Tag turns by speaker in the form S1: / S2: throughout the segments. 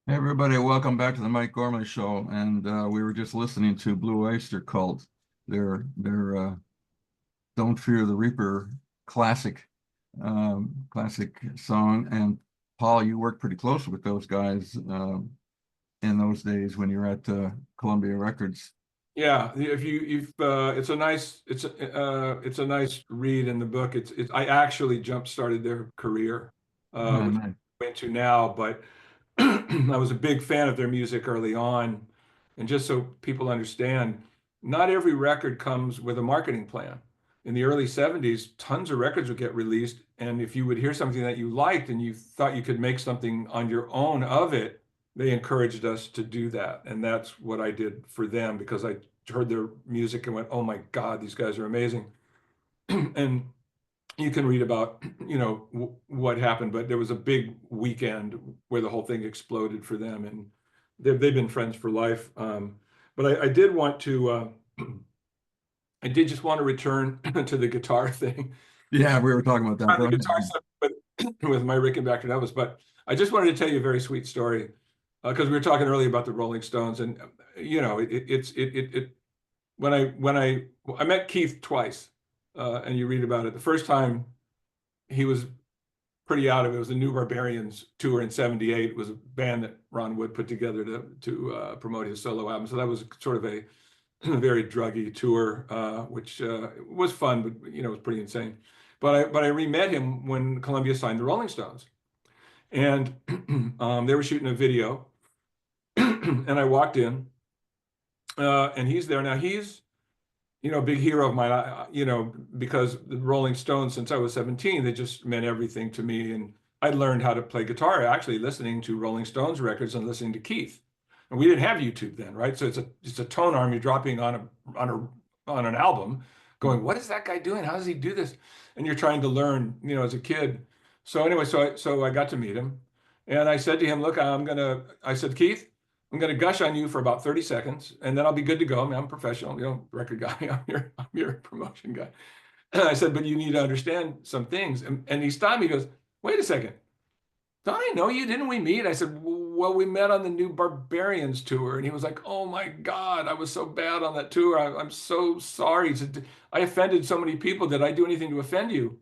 S1: Hey everybody, welcome back to the Mike Gormley Show. And we were just listening to Blue Oyster Cult, their "Don't Fear the Reaper" classic, classic song. And Paul, you worked pretty close with those guys in those days when you were at Columbia Records.
S2: Yeah, if you've it's a nice it's a nice read in the book. I actually jump started their career, which
S1: And
S2: I'm into now, but I was a big fan of their music early on. And just so people understand, not every record comes with a marketing plan. In the early 70s, tons of records would get released, and if you would hear something that you liked and you thought you could make something on your own of it, they encouraged us to do that. And that's what I did for them because I heard their music and went, oh my God, these guys are amazing. And you can read about, what happened, but there was a big weekend where the whole thing exploded for them. And they've been friends for life. But I did want to, I did just want to return to the guitar thing.
S1: yeah, we were talking about that.
S2: Not
S1: Go
S2: the
S1: ahead.
S2: guitar stuff, but with my Rickenbacker and Elvis. But I just wanted to tell you a very sweet story because we were talking earlier about the Rolling Stones, and when I met Keith twice, and you read about it. The first time he was pretty out of it. It was the New Barbarians tour in '78. It was a band that Ron Wood put together to promote his solo album. So that was sort of a very druggy tour, which was fun, but it was pretty insane. But I re-met him when Columbia signed the Rolling Stones, and they were shooting a video, and I walked in, and he's there now. He's a big hero of mine. Because the Rolling Stones, since I was 17, they just meant everything to me, and I learned how to play guitar actually listening to Rolling Stones records and listening to Keith. And we didn't have YouTube then, right? So it's a tone arm you're dropping on an album, going, what is that guy doing? How does he do this? And you're trying to learn, as a kid. So anyway, so I got to meet him, and I said to him, look, I said, Keith, I'm going to gush on you for about 30 seconds, and then I'll be good to go. I mean, I'm a professional, record guy. I'm your promotion guy. And I said, but you need to understand some things. And he stopped me. He goes, wait a second. Don't I know you? Didn't we meet? I said, well, we met on the New Barbarians tour. And he was like, oh my God, I was so bad on that tour. I'm so sorry. He said, I offended so many people. Did I do anything to offend you?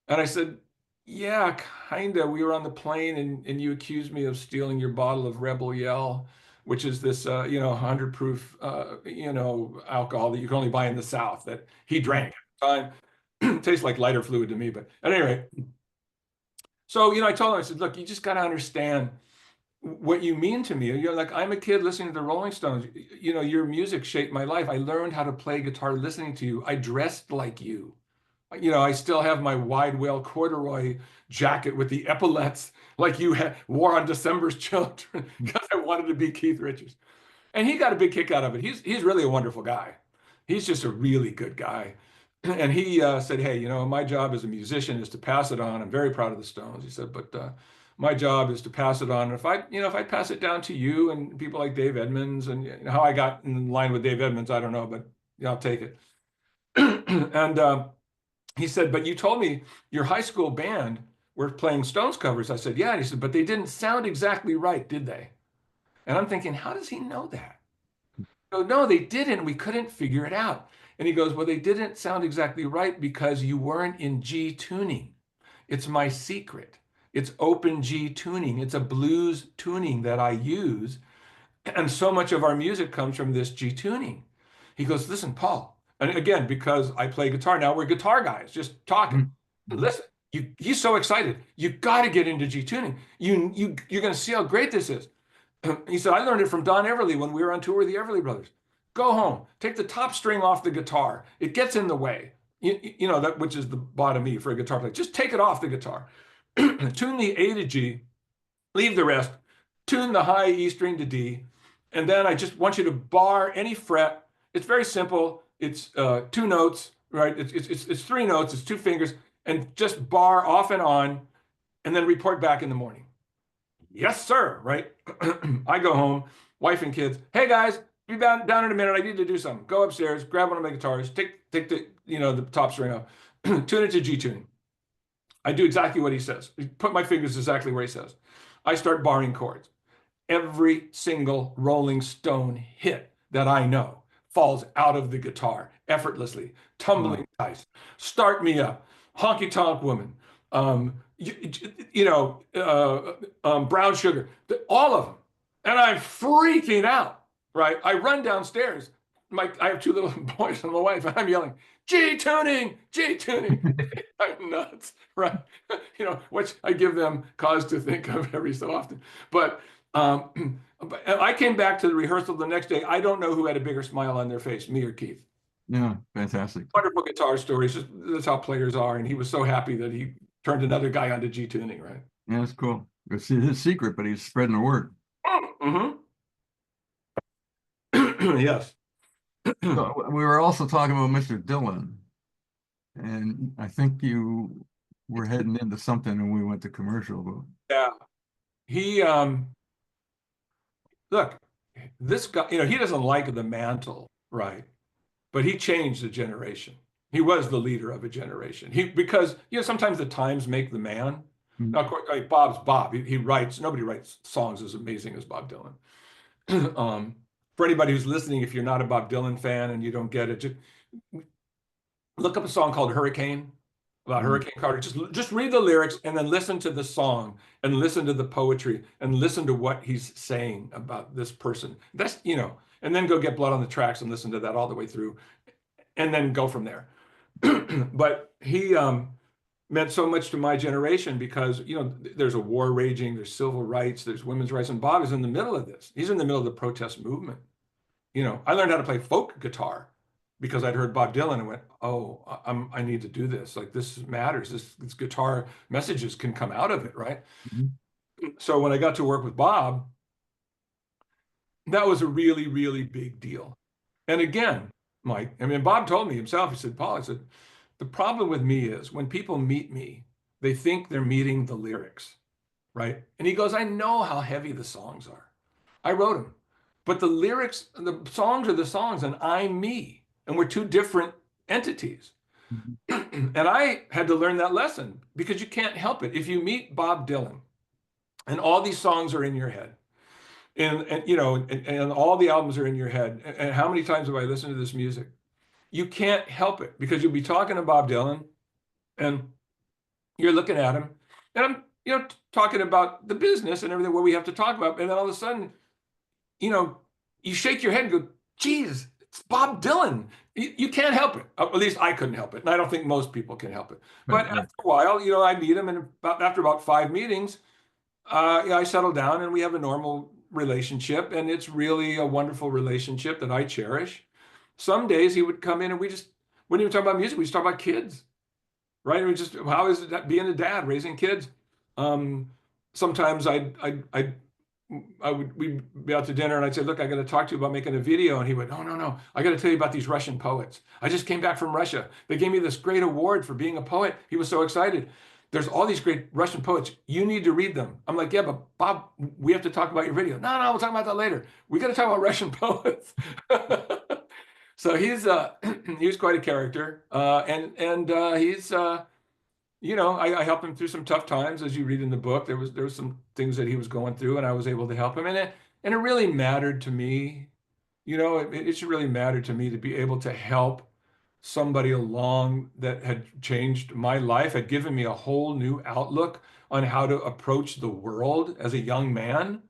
S2: And I said, yeah, kinda. We were on the plane and you accused me of stealing your bottle of Rebel Yell, which is this, 100 proof, alcohol that you can only buy in the South that he drank at the time. Tastes like lighter fluid to me, but at any rate. So, I told him, I said, look, you just got to understand what you mean to me. You're like, I'm a kid listening to the Rolling Stones. Your music shaped my life. I learned how to play guitar listening to you. I dressed like you. I still have my wide wale corduroy jacket with the epaulets like you wore on December's Children because I wanted to be Keith Richards. And he got a big kick out of it. He's really a wonderful guy. He's just a really good guy. And he said, hey, my job as a musician is to pass it on. I'm very proud of the Stones. He said, but my job is to pass it on. And if I pass it down to you and people like Dave Edmunds, and how I got in line with Dave Edmunds, I don't know, but I'll take it. And he said, but you told me your high school band were playing Stones covers. I said, yeah. And he said, but they didn't sound exactly right, did they? And I'm thinking, how does he know that? I go, no, they didn't. We couldn't figure it out. And he goes, well, they didn't sound exactly right because you weren't in G tuning. It's my secret. It's open G tuning. It's a blues tuning that I use. And so much of our music comes from this G tuning. He goes, listen, Paul. And again, because I play guitar now, we're guitar guys just talking. Listen, he's so excited. You got to get into G tuning. You're going to see how great this is. He said, I learned it from Don Everly when we were on tour with the Everly Brothers. Go home, take the top string off the guitar. It gets in the way. That which is the bottom E for a guitar player. Just take it off the guitar. Tune the A to G, leave the rest. Tune the high E string to D, and then I just want you to bar any fret. It's very simple. It's two notes, right? It's three notes. It's two fingers, and just bar off and on, and then report back in the morning. Yes, sir. Right? I go home, wife and kids. Hey guys, be down in a minute. I need to do something. Go upstairs, grab one of my guitars, take the top string off, tune it to G tuning. I do exactly what he says. Put my fingers exactly where he says. I start barring chords. every single Rolling Stone hit that I know falls out of the guitar effortlessly. Tumbling Dice, Start Me Up, Honky Tonk Woman, Brown Sugar, all of them. And I'm freaking out, right? I run downstairs. I have 2 little boys and my wife, and I'm yelling, G tuning, G tuning. I'm nuts, right? Which I give them cause to think of every so often. But I came back to the rehearsal the next day. I don't know who had a bigger smile on their face, me or Keith.
S1: Yeah, fantastic.
S2: Wonderful guitar stories. That's how players are. And he was so happy that he turned another guy onto G tuning, right?
S1: Yeah, that's cool. It's his secret, but he's spreading the word.
S2: Mm-hmm. Yes.
S1: So we were also talking about Mr. Dylan, and I think you were heading into something and we went to commercial. But
S2: Yeah. He, look, this guy, he doesn't like the mantle, right? But he changed a generation. He was the leader of a generation. Because sometimes the times make the man. Now, of course, Bob's Bob. He writes. Nobody writes songs as amazing as Bob Dylan. For anybody who's listening, if you're not a Bob Dylan fan and you don't get it, just look up a song called Hurricane, about Hurricane Carter. Just read the lyrics and then listen to the song and listen to the poetry and listen to what he's saying about this person. That's, and then go get Blood on the Tracks and listen to that all the way through and then go from there. But he meant so much to my generation because, there's a war raging, there's civil rights, there's women's rights, and Bob is in the middle of this. He's in the middle of the protest movement. I learned how to play folk guitar because I'd heard Bob Dylan and went, oh, I need to do this. Like, this matters. This guitar messages can come out of it, right? Mm-hmm. So when I got to work with Bob, that was a really, really big deal. And again, Mike, Bob told me himself, he said, Paul, the problem with me is when people meet me, they think they're meeting the lyrics, right? And he goes, I know how heavy the songs are. I wrote them. But the lyrics, the songs are the songs, and I'm me. And we're 2 different entities. Mm-hmm. And I had to learn that lesson because you can't help it. If you meet Bob Dylan and all these songs are in your head, and all the albums are in your head, and how many times have I listened to this music? You can't help it because you'll be talking to Bob Dylan and you're looking at him and I'm, talking about the business and everything, what we have to talk about. And then all of a sudden, you shake your head and go, geez, it's Bob Dylan. You can't help it. At least I couldn't help it. And I don't think most people can help it. But after a while, I meet him, and after about 5 meetings, I settle down and we have a normal relationship. And it's really a wonderful relationship that I cherish. Some days he would come in and we just wouldn't even talk about music. We just talk about kids, right? And we just, how is it being a dad, raising kids? Sometimes we'd be out to dinner and I'd say, look, I got to talk to you about making a video. And he went, no, I got to tell you about these Russian poets. I just came back from Russia. They gave me this great award for being a poet. He was so excited. There's all these great Russian poets. You need to read them. I'm like, yeah, but Bob, we have to talk about your video. No, we'll talk about that later. We got to talk about Russian poets. So he was quite a character. And he's, I helped him through some tough times, as you read in the book. There was some things that he was going through, and I was able to help him. And it really mattered to me. It should really matter to me to be able to help somebody along that had changed my life, had given me a whole new outlook on how to approach the world as a young man.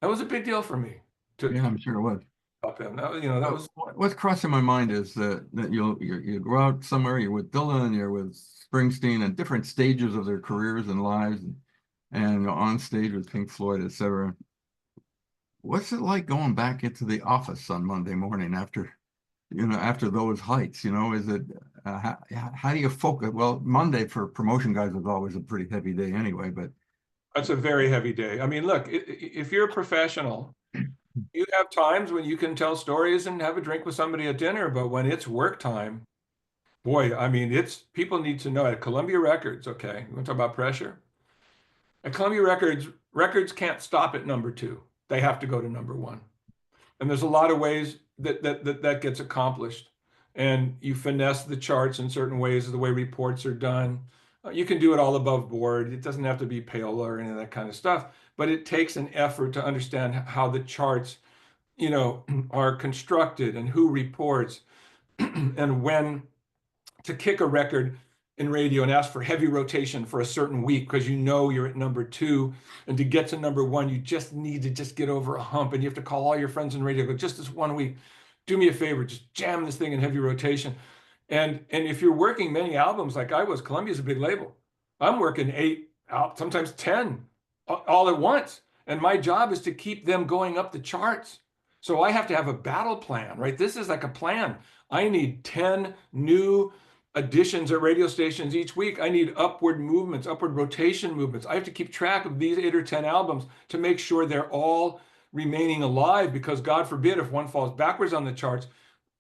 S2: That was a big deal for me.
S1: Yeah, I'm sure it was.
S2: Help him. That was
S1: What's crossing my mind is that you go out somewhere, you're with Dylan, you're with Springsteen at different stages of their careers and lives, and on stage with Pink Floyd, etc. What's it like going back into the office on Monday morning after those heights? Is it how do you focus? Well, Monday for promotion guys is always a pretty heavy day anyway, but
S2: that's a very heavy day. Look, if you're a professional, you have times when you can tell stories and have a drink with somebody at dinner, but when it's work time, boy, it's people need to know at Columbia Records, okay, you want to talk about pressure? At Columbia records can't stop at number 2. They have to go to number 1. And there's a lot of ways that gets accomplished. And you finesse the charts in certain ways, the way reports are done. You can do it all above board. It doesn't have to be payola or any of that kind of stuff, but it takes an effort to understand how the charts, are constructed and who reports and when to kick a record in radio and ask for heavy rotation for a certain week because you're at number 2, and to get to number 1 you just need to just get over a hump, and you have to call all your friends in radio, go, just this 1 week, do me a favor, just jam this thing in heavy rotation. And if you're working many albums like I was, Columbia's a big label. I'm working 8 out, sometimes 10 all at once, and my job is to keep them going up the charts. So I have to have a battle plan, right? This is like a plan. I need 10 new additions at radio stations each week. I need upward movements, upward rotation movements. I have to keep track of these 8 or 10 albums to make sure they're all remaining alive, because God forbid if one falls backwards on the charts,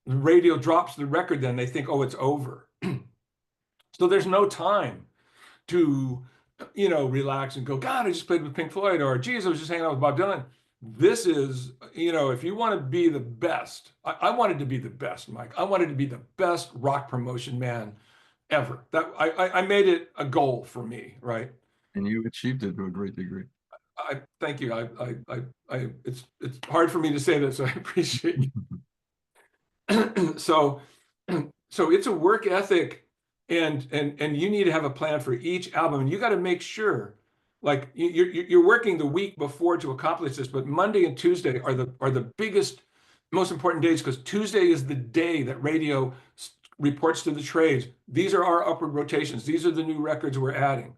S2: the radio drops the record, then they think, oh, it's over. So there's no time to, relax and go, God, I just played with Pink Floyd, or geez, I was just hanging out with Bob Dylan. This is, if you want to be the best, I wanted to be the best, Mike. I wanted to be the best rock promotion man ever. That I made it a goal for me, right?
S1: And you achieved it to a great degree.
S2: I thank you. It's hard for me to say that, so I appreciate you. So it's a work ethic, and you need to have a plan for each album, and you got to make sure, like, you're working the week before to accomplish this, but Monday and Tuesday are the biggest, most important days, because Tuesday is the day that radio reports to the trades. These are our upward rotations. These are the new records we're adding.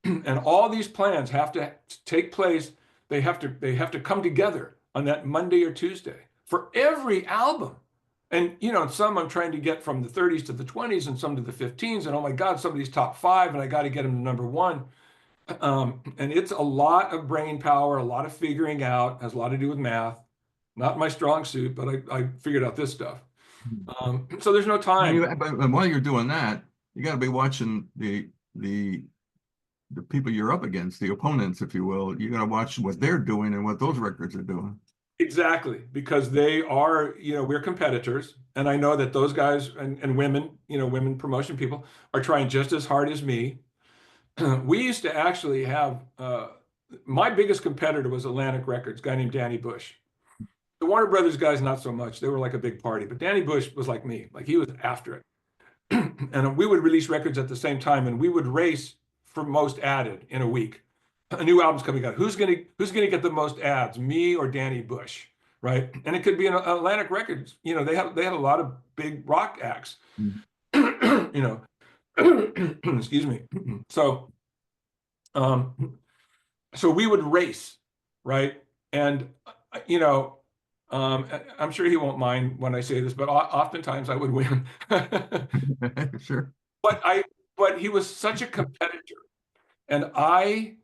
S2: And all these plans have to take place. They have to come together on that Monday or Tuesday for every album. And some I'm trying to get from the 30s to the 20s, and some to the 15s, and oh my God, somebody's top 5, and I got to get them to number 1. And it's a lot of brain power, a lot of figuring out, has a lot to do with math. Not my strong suit, but I figured out this stuff. So there's no time.
S1: But while you're doing that, you got to be watching the people you're up against, the opponents, if you will. You got to watch what they're doing and what those records are doing.
S2: Exactly, because they are, we're competitors, and I know that those guys and women, women promotion people are trying just as hard as me. We used to actually have, my biggest competitor was Atlantic Records, a guy named Danny Bush. The Warner Brothers guys, not so much. They were like a big party, but Danny Bush was like me, like he was after it. And we would release records at the same time, and we would race for most added in a week. A new album's coming out. Who's gonna get the most ads, me or Danny Bush, right? And it could be an Atlantic Records. They had a lot of big rock acts. Excuse me. So we would race, right? And I'm sure he won't mind when I say this, but oftentimes I would win.
S1: Sure.
S2: But he was such a competitor, and I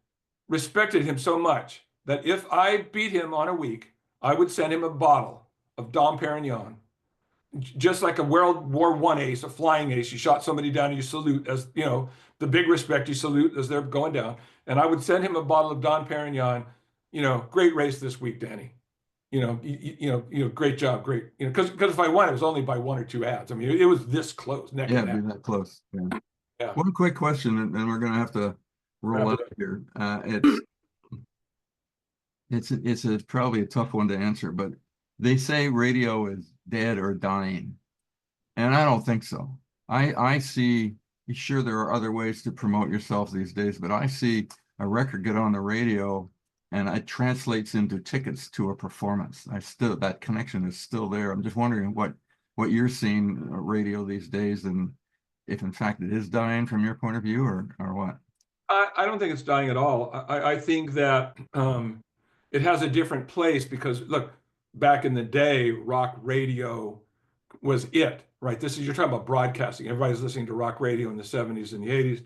S2: respected him so much that if I beat him on a week, I would send him a bottle of Dom Perignon, just like a World War I ace, a flying ace. You shot somebody down and you salute, as the big respect, you salute as they're going down. And I would send him a bottle of Dom Perignon. Great race this week, Danny. Great job, great. Because if I won, it was only by 1 or 2 ads. I mean, it was this close.
S1: Neck and neck. Be that close. Yeah.
S2: Yeah.
S1: One quick question, and we're going to have to roll up here. It's probably a tough one to answer, but they say radio is dead or dying, and I don't think so. I see, sure, there are other ways to promote yourself these days, but I see a record get on the radio and it translates into tickets to a performance. That connection is still there. I'm just wondering what you're seeing radio these days, and if in fact it is dying from your point of view, or what.
S2: I don't think it's dying at all. I think that it has a different place, because look, back in the day, rock radio was it, right? You're talking about broadcasting. Everybody's listening to rock radio in the 70s and the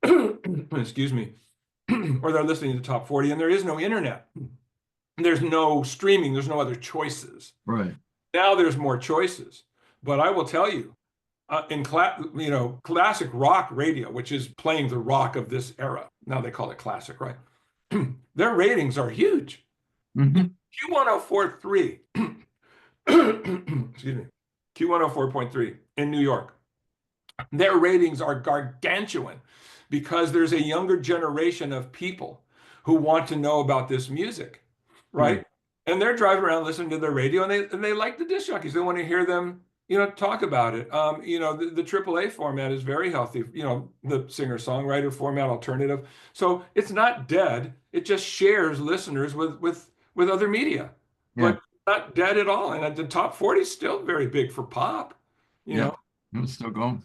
S2: 80s. Excuse me. Or they're listening to top 40, and there is no internet. There's no streaming. There's no other choices.
S1: Right.
S2: Now there's more choices. But I will tell you, in classic rock radio, which is playing the rock of this era, now they call it classic, right? Their ratings are huge.
S1: Mm-hmm.
S2: Q1043, excuse me, Q104.3 in New York, their ratings are gargantuan. because there's a younger generation of people who want to know about this music, right? And they're driving around listening to the radio, and they like the disc jockeys. They want to hear them, talk about it. The AAA format is very healthy. The singer-songwriter format, alternative. So it's not dead. It just shares listeners with other media, but not dead at all. And the top 40 is still very big for pop. You know.
S1: It's still going.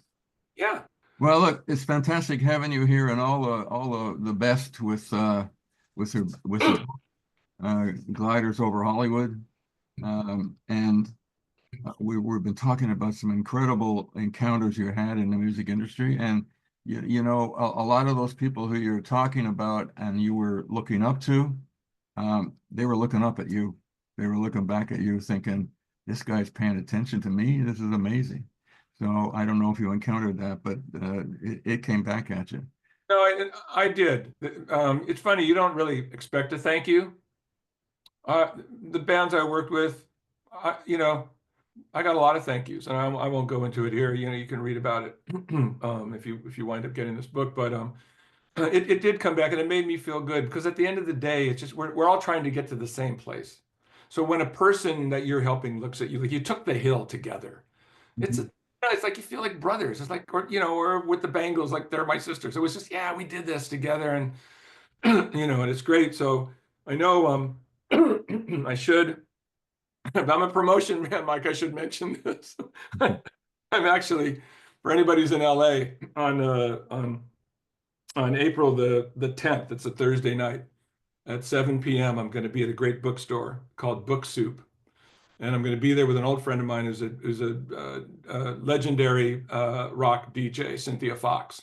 S2: Yeah.
S1: Well, look, it's fantastic having you here, and all the best with the Gliders Over Hollywood. And we've been talking about some incredible encounters you had in the music industry, and a lot of those people who you're talking about and you were looking up to, they were looking up at you. They were looking back at you thinking, this guy's paying attention to me. This is amazing. So I don't know if you encountered that, but it came back at you.
S2: No, I did. It's funny, you don't really expect a thank you. The bands I worked with, I got a lot of thank yous, and I won't go into it here. You can read about it if you wind up getting this book. But it did come back, and it made me feel good, because at the end of the day, it's just we're all trying to get to the same place. So when a person that you're helping looks at you like you took the hill together, it's like you feel like brothers. It's like, or with the Bangles, like they're my sisters. It was just, yeah, we did this together, and and it's great. So I know I should. If I'm a promotion man, Mike, I should mention this. I'm actually, for anybody who's in LA, on April the 10th, it's a Thursday night at 7 p.m. I'm going to be at a great bookstore called Book Soup, and I'm going to be there with an old friend of mine who's a legendary rock DJ, Cynthia Fox.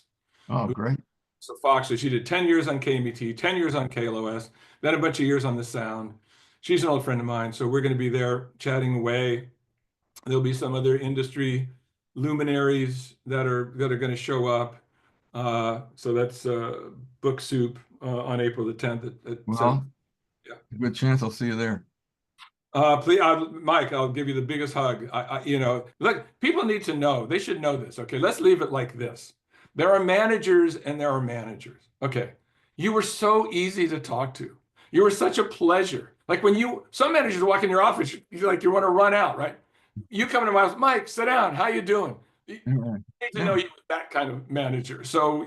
S1: Oh, great.
S2: So Fox, so she did 10 years on KMET, 10 years on KLOS, then a bunch of years on the Sound. She's an old friend of mine, so we're going to be there chatting away. There'll be some other industry luminaries that are going to show up. So that's Book Soup on April the 10th at
S1: Well,
S2: 7. Yeah.
S1: Good chance I'll see you there.
S2: Please, Mike, I'll give you the biggest hug. Look, people need to know. They should know this. Okay, let's leave it like this. There are managers and there are managers. Okay, you were so easy to talk to. You were such a pleasure. Like some managers walk in your office, you want to run out, right? You come into my house, Mike, sit down. How you doing? You need to know you were that kind of manager. So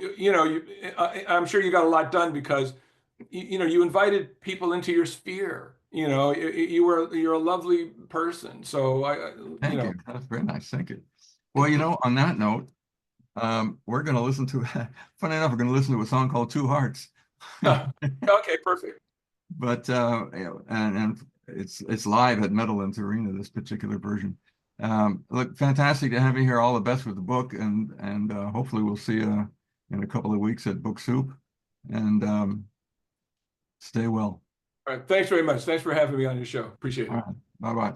S2: I'm sure you got a lot done because you invited people into your sphere. You're a lovely person. So
S1: Thank you. That's very nice. Thank you. Well, on that note, we're going to listen to. Funny enough, we're going to listen to a song called Two Hearts.
S2: Okay, perfect.
S1: But and it's live at Meadowlands Arena, this particular version. Look, fantastic to have you here. All the best with the book, and hopefully we'll see you in a couple of weeks at Book Soup. And stay well.
S2: All right. Thanks very much. Thanks for having me on your show. Appreciate it.
S1: All right. Bye-bye.